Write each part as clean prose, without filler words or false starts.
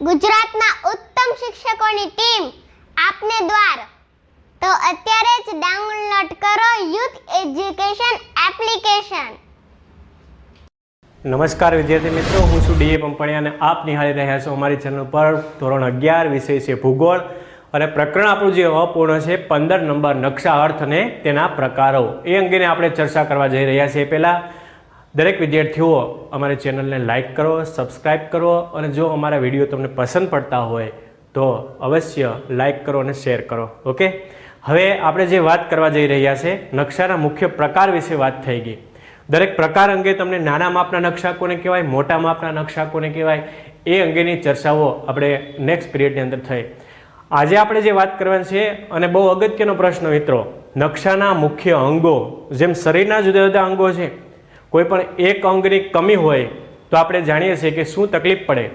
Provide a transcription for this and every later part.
ગુજરાતના ઉત્તમ શિક્ષકોની ટીમ આપને દ્વાર. તો અત્યારે જ ડાઉનલોડ કરો યુથ એજ્યુકેશન એપ્લિકેશન. નમસ્કાર વિદ્યાર્થી મિત્રો, હું છું ડીએ પંપણિયા અને આપ નિહાળી રહ્યા છો અમારી ચેનલ પર ધોરણ 11 વિષય છે ભૂગોળ અને પ્રકરણ આપણું જે અપૂર્ણ છે 15 નંબર નકશા અર્થ અને તેના પ્રકારો એ અંગેને આપણે ચર્ચા કરવા જઈ રહ્યા છીએ. પહેલાં દરેક વિદ્યાર્થીઓ અમારી ચેનલને લાઇક કરો, સબસ્ક્રાઈબ કરો અને જો અમારા વિડીયો તમને પસંદ પડતા હોય તો અવશ્ય લાઇક કરો અને શેર કરો. ઓકે, હવે આપણે જે વાત કરવા જઈ રહ્યા છે નકશાના મુખ્ય પ્રકાર વિશે વાત થઈ ગઈ. દરેક પ્રકાર અંગે તમને નાના માપના નકશા કોને કહેવાય, મોટા માપના નકશા કોને કહેવાય એ અંગેની ચર્ચાઓ આપણે નેક્સ્ટ પિરિયડની અંદર થઈ. આજે આપણે જે વાત કરવાની છે અને બહુ અગત્યનો પ્રશ્ન મિત્રો, નકશાના મુખ્ય અંગો. જેમ શરીરના જુદા જુદા અંગો છે, કોઈ પણ એક અંગની કમી હોય તો આપણે જાણીએ છીએ કે શું તકલીફ પડે,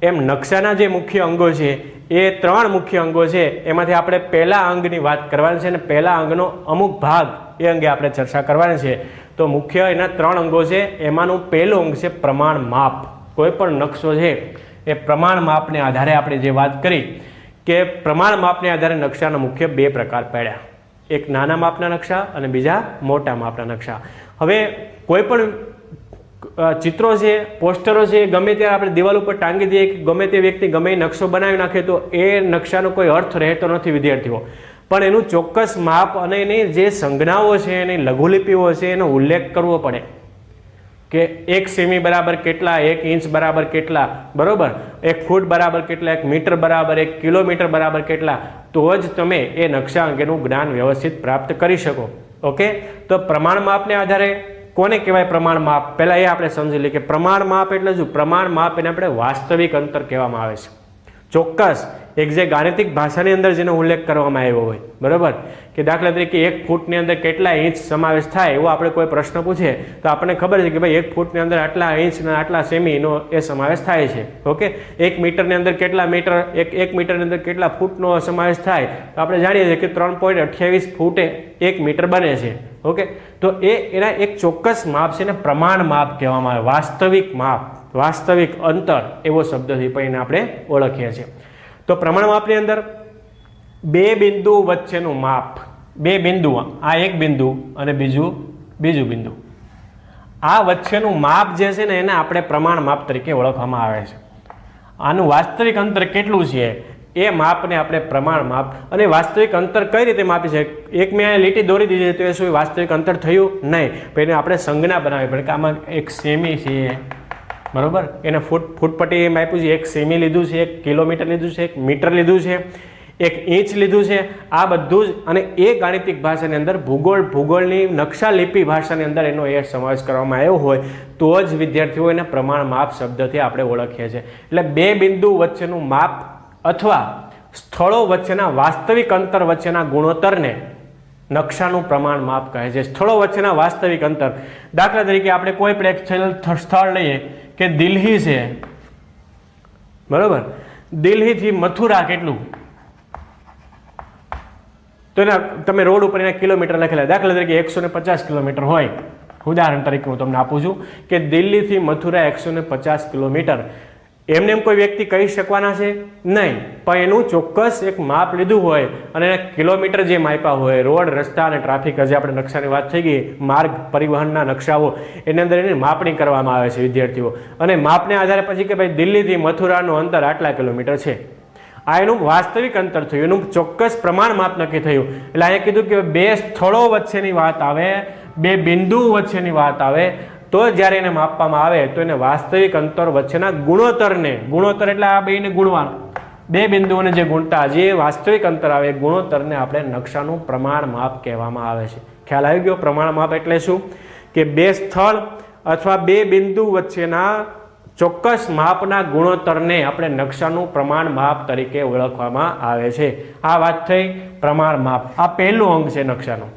એમ નકશાના જે મુખ્ય અંગો છે એ 3 મુખ્ય અંગો છે. એમાંથી આપણે પહેલા અંગની વાત કરવાની છે અને પહેલા અંગનો અમુક ભાગ એ અંગે આપણે ચર્ચા કરવાની છે. તો મુખ્ય એના 3 અંગો છે. એમાંનું પહેલું અંગ છે પ્રમાણ માપ. કોઈ પણ નકશો છે એ પ્રમાણ માપને આધારે આપણે જે વાત કરી કે પ્રમાણ માપને આધારે નકશાના મુખ્ય 2 પ્રકાર પડ્યા, એક નાના માપના નકશા અને બીજા મોટા માપના નકશા. હવે કોઈ પણ ચિત્રો છે, પોસ્ટરો છે, ગમે ત્યારે આપણે દિવાલ ઉપર ટાંગી દઈએ કે ગમે તે વ્યક્તિ ગમે એ નકશો બનાવી નાખે તો એ નકશાનો કોઈ અર્થ રહેતો નથી વિદ્યાર્થીઓ. પણ એનું ચોક્કસ માપ અને એની જે સંજ્ઞાઓ છે, એની લઘુલિપિઓ છે, એનો ઉલ્લેખ કરવો પડે કે 1 સેમી બરાબર કેટલા, 1 ઇંચ બરાબર કેટલા, બરોબર, 1 ફૂટ બરાબર કેટલા, 1 મીટર બરાબર, 1 કિલોમીટર બરાબર કેટલા, તો જ તમે એ નકશા અંગેનું જ્ઞાન વ્યવસ્થિત પ્રાપ્ત કરી શકો. ઓકે, તો પ્રમાણ માપને આધારે કોને કહેવાય પ્રમાણ માપ? પહેલાં એ આપણે સમજી લઈએ કે પ્રમાણ માપ એટલે શું? પ્રમાણ માપ એને આપણે વાસ્તવિક અંતર કહેવામાં આવે છે. ચોક્કસ એક જે ગાણિતિક ભાષાની અંદર જેનો ઉલ્લેખ કરવામાં આવ્યો હોય, બરાબર, કે દાખલા તરીકે 1 ફૂટની અંદર કેટલા ઇંચ સમાવેશ થાય એવો આપણે કોઈ પ્રશ્ન પૂછે તો આપણને ખબર છે કે ભાઈ 1 ફૂટની અંદર આટલા ઇંચ અને આટલા સેમીનો એ સમાવેશ થાય છે. ઓકે, 1 મીટરની અંદર કેટલા મીટર, 1 મીટરની અંદર કેટલા ફૂટનો સમાવેશ થાય તો આપણે જાણીએ છીએ કે 3.28 ફૂટે 1 મીટર બને છે. ઓકે, તો એના એક ચોક્કસ માપ છે ને પ્રમાણ માપ કહેવામાં આવે. વાસ્તવિક માપ, વાસ્તવિક અંતર એવો શબ્દથી પણ એને આપણે ઓળખીએ છીએ. તો પ્રમાણ માપની અંદર 2 બિંદુ વચ્ચેનું માપ, 2 બિંદુ, આ એક બિંદુ અને બીજું બિંદુ, આ વચ્ચેનું માપ જે છે ને એને આપણે પ્રમાણ માપ તરીકે ઓળખવામાં આવે છે. આનું વાસ્તવિક અંતર કેટલું છે એ માપને આપણે પ્રમાણ માપ. અને વાસ્તવિક અંતર કઈ રીતે માપી છે? એક મેં આ લીટી દોરી દીધી તો એ શું વાસ્તવિક અંતર થયું? નહીં. પણ એને આપણે સંજ્ઞા બનાવવી પડે કે આમાં 1 સેમી છે, બરોબર, એને ફૂટપટ્ટી એમ આપ્યું છે, 1 સેમી લીધું છે, 1 કિલોમીટર લીધું છે, 1 મીટર લીધું છે, 1 ઇંચ લીધું છે. આ બધું જ, અને એ ગાણિતિક ભાષાની અંદર ભૂગોળની નકશા લિપિ ભાષાની અંદર એનો એ સમાવેશ કરવામાં આવ્યો હોય તો જ વિદ્યાર્થીઓ એને પ્રમાણ માપ શબ્દથી આપણે ઓળખીએ છીએ. એટલે 2 બિંદુ વચ્ચેનું માપ અથવા સ્થળો વચ્ચેના વાસ્તવિક અંતર વચ્ચેના ગુણોત્તરને નકશાનું પ્રમાણ માપ કહે છે. સ્થળો વચ્ચેના વાસ્તવિક અંતર, દાખલા તરીકે આપણે કોઈ પણ એક સ્થળ લઈએ કે દિલ્હી છે, બરોબર, દિલ્હીથી મથુરા કેટલું, તો એના તમે રોડ ઉપર એના કિલોમીટર લખેલા, દાખલા તરીકે 150 કિલોમીટર હોય, ઉદાહરણ તરીકે હું તમને આપું છું કે દિલ્હીથી મથુરા 150 કિલોમીટર. એમને એમ કોઈ વ્યક્તિ કહી શકવાના છે નહીં, પણ એનું ચોક્કસ એક માપ લીધું હોય અને એના કિલોમીટર જે માપ્યા હોય, રોડ, રસ્તા અને ટ્રાફિક, જે આપણે નકશાની વાત થઈ ગઈ, માર્ગ પરિવહનના નકશાઓ, એની અંદર એની માપણી કરવામાં આવે છે વિદ્યાર્થીઓ. અને માપને આધારે પછી કે ભાઈ દિલ્હીથી મથુરાનું અંતર આટલા કિલોમીટર છે, આ એનું વાસ્તવિક અંતર થયું, એનું ચોક્કસ પ્રમાણ માપ નક્કી થયું. એટલે અહીંયા કીધું કે 2 સ્થળો વચ્ચેની વાત આવે, 2 બિંદુ વચ્ચેની વાત આવે તો જ્યારે એને માપવામાં આવે તો એને વાસ્તવિક અંતર વચ્ચેના ગુણોત્તરને, ગુણોત્તર એટલે આ બેને ગુણવાનું, 2 બિંદુઓને જે ગુણતા જે વાસ્તવિક અંતર આવે ગુણોત્તરને આપણે નકશાનું પ્રમાણ માપ કહેવામાં આવે છે. ખ્યાલ આવી ગયો? પ્રમાણ માપ એટલે શું કે 2 સ્થળ અથવા 2 બિંદુ વચ્ચેના ચોક્કસ માપના ગુણોત્તરને આપણે નકશાનું પ્રમાણ માપ તરીકે ઓળખવામાં આવે છે. આ વાત થઈ પ્રમાણ માપ. આ પહેલું અંગ છે નકશાનું.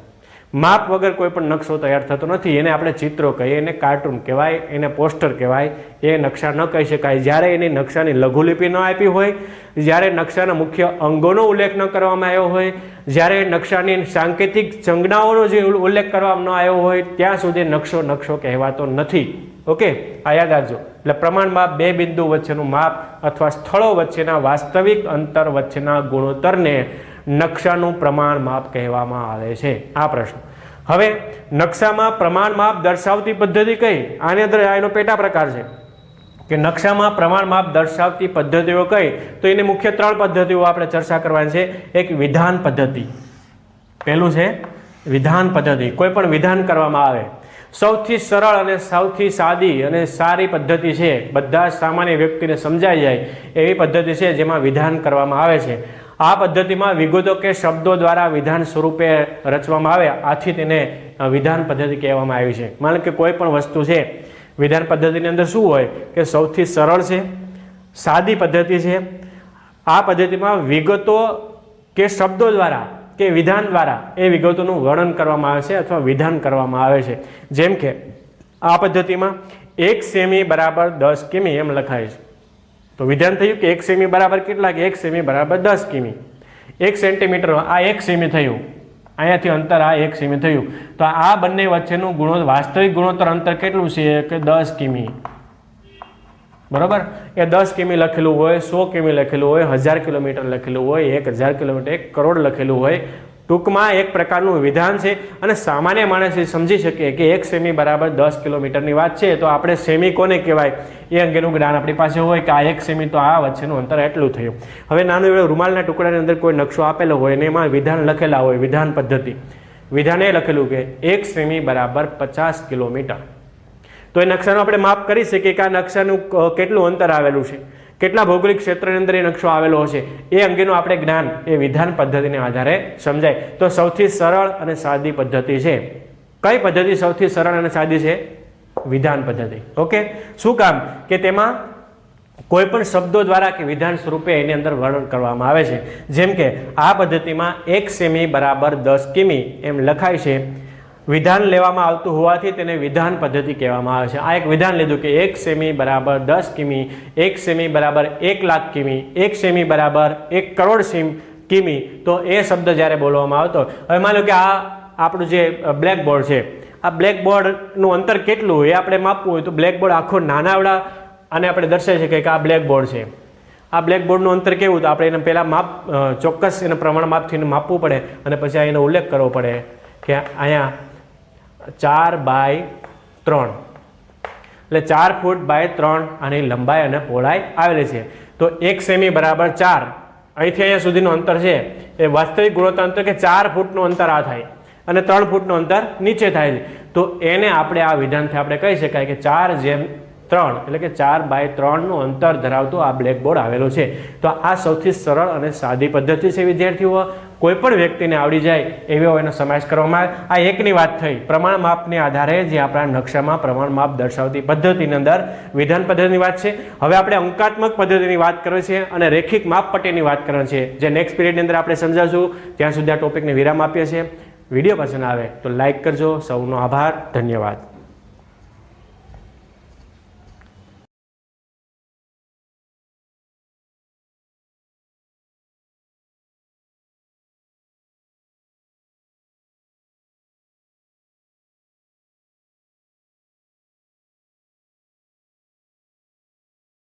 માપ વગર કોઈ પણ નકશો તૈયાર થતો નથી. એને આપણે ચિત્રો કહીએ, એને કાર્ટૂન કહેવાય, એને પોસ્ટર કહેવાય, એ નકશા ન કહી શકાય. જ્યારે એની નકશાની લઘુલિપિ ન આપી હોય, જ્યારે નકશાના મુખ્ય અંગોનો ઉલ્લેખ ન કરવામાં આવ્યો હોય, જ્યારે નકશાની સાંકેતિક સંજ્ઞાઓનો જે ઉલ્લેખ કરવામાં ન આવ્યો હોય, ત્યાં સુધી નકશો કહેવાતો નથી. ઓકે, આ યાદ રાખજો. એટલે પ્રમાણ માપ બે બિંદુ વચ્ચેનું માપ અથવા સ્થળો વચ્ચેના વાસ્તવિક અંતર વચ્ચેના ગુણોત્તરને નકશાનું પ્રમાણ માપ કહેવામાં આવે છે. આ પ્રશ્ન. હવે નકશામાં પ્રમાણ માપ દર્શાવતી પદ્ધતિ કઈ? આની અંદર એનો પેટા પ્રકાર છે કે નકશામાં પ્રમાણ માપ દર્શાવતી પદ્ધતિઓ કઈ? તો એની મુખ્ય 3 પદ્ધતિઓ આપણે ચર્ચા કરવાની છે. એક વિધાન પદ્ધતિ. પહેલું છે વિધાન પદ્ધતિ. કોઈ પણ વિધાન કરવામાં આવે, સૌથી સરળ અને સૌથી સાદી અને સારી પદ્ધતિ છે, બધા સામાન્ય વ્યક્તિને સમજાઈ જાય એવી પદ્ધતિ છે જેમાં વિધાન કરવામાં આવે છે. આ પદ્ધતિમાં વિગતો કે શબ્દો દ્વારા વિધાન સ્વરૂપે રચવામાં આવે, આથી તેને વિધાન પદ્ધતિ કહેવામાં આવી છે. માનો કે કોઈ પણ વસ્તુ છે, વિધાન પદ્ધતિની અંદર શું હોય કે સૌથી સરળ છે, સાદી પદ્ધતિ છે. આ પદ્ધતિમાં વિગતો કે શબ્દો દ્વારા કે વિધાન દ્વારા એ વિગતોનું વર્ણન કરવામાં આવે છે અથવા વિધાન કરવામાં આવે છે. જેમ કે આ પદ્ધતિમાં 1 સેમી બરાબર 10 કિમી એમ લખાય છે. તો વિધાન થયું કે 1 સેમી બરાબર કેટલા? કે 1 સેમી બરાબર 10 કિમી. 1 સેન્ટીમીટર આ 1 સેમી થયું, અહીંયાથી અંતર આ 1 સેમી થયું. તો આ બંને વચ્ચેનું વાસ્તવિક ગુણોત્તર અંતર કેટલું છે? કે 10 કિમી. બરાબર? એ 10 કિમી લખેલું હોય, 100 કિમી લખેલું હોય, 1000 કિલોમીટર લખેલું હોય, 1000 કિલોમીટર, 1 કરોડ લખેલું હોય. ટૂંકમાં એક પ્રકારનું વિધાન છે અને સામાન્ય માણસ સમજી શકે કે 1 સેમી બરાબર 10 કિલોમીટરની વાત છે, તો આપણે સેમી કોને કહેવાય એ અંગેનું જ્ઞાન આપણી પાસે હોય કે આ 1 સેમી તો આ વચ્ચેનું અંતર એટલું થયું. હવે નાનું એવું રૂમાલના ટુકડાની અંદર કોઈ નકશો આપેલો હોય અને એમાં વિધાન લખેલા હોય, વિધાન પદ્ધતિ. વિધાન એ લખેલું કે 1 સેમી બરાબર 50 કિલોમીટર. તો એ નકશાનું આપણે માપ કરી શકીએ કે આ નકશાનું કેટલું અંતર આવેલું છે, કેટલા ભૌગોલિક ક્ષેત્રની અંદર એ નકશો આવેલો હશે, એ અંગેનું આપણે જ્ઞાન એ વિધાન પદ્ધતિને આધારે સમજાય. તો સૌથી સરળ અને સાદી પદ્ધતિ છે. કઈ પદ્ધતિ સૌથી સરળ અને સાદી છે? વિધાન પદ્ધતિ. ઓકે, શું કામ? કે તેમાં કોઈ પણ શબ્દો દ્વારા કે વિધાન સ્વરૂપે એની અંદર વર્ણન કરવામાં આવે છે. જેમ કે આ પદ્ધતિમાં 1 સેમી બરાબર 10 કિમી એમ લખાય છે. વિધાન લેવામાં આવતું હોવાથી તેને વિધાન પદ્ધતિ કહેવામાં આવે છે. આ એક વિધાન લીધું કે 1 સેમી બરાબર 10 કિમી, 1 સેમી બરાબર 1 લાખ કિમી, 1 સેમી બરાબર 1 કરોડ કિમી. તો એ શબ્દ જ્યારે બોલવામાં આવતો, હવે માનો કે આ આપણું જે બ્લેકબોર્ડ છે, આ બ્લેકબોર્ડનું અંતર કેટલું એ આપણે માપવું હોય તો બ્લેકબોર્ડ આખો નાનાવડા અને આપણે દર્શાવી શકીએ કે આ બ્લેકબોર્ડ છે. આ બ્લેકબોર્ડનું અંતર કેવું? તો આપણે એને પહેલાં ચોક્કસ એને પ્રમાણ માપથી માપવું પડે અને પછી એનો ઉલ્લેખ કરવો પડે કે અહીંયા 4/3 એટલે 4 ફૂટ બાય 3 આની લંબાઈ અને પહોળાઈ આવેલી છે. તો 1 સેમી બરાબર 4, અહીંથી અહીંયા સુધીનું અંતર છે એ વાસ્તવિક ગુણોત્તર અંતર કે 4 ફૂટનું અંતર આ થાય અને 3 ફૂટનું અંતર નીચે થાય છે. તો એને આપણે આ વિધાનથી આપણે કહી શકાય કે 4/3 એટલે કે 4/3નું અંતર ધરાવતું આ બ્લેકબોર્ડ આવેલું છે. તો આ સૌથી સરળ અને સાદી પદ્ધતિ છે. વિદ્યાર્થીઓ, કોઈ પણ વ્યક્તિને આવડી જાય એવો એનો સમાવેશ કરવામાં આવે. આ એકની વાત થઈ પ્રમાણ માપને આધારે જે આપણા નકશામાં પ્રમાણ માપ દર્શાવતી પદ્ધતિની અંદર વિધાન પદ્ધતિની વાત છે. હવે આપણે અંકાત્મક પદ્ધતિની વાત કરવી છે અને રેખિક માપપટ્ટીની વાત કરવાની છે, જે નેક્સ્ટ પીરિયડની અંદર આપણે સમજાવશું. ત્યાં સુધી આ ટોપિકને વિરામ આપીએ છીએ. વિડીયો પસંદ આવે તો લાઈક કરજો. સૌનો આભાર, ધન્યવાદ.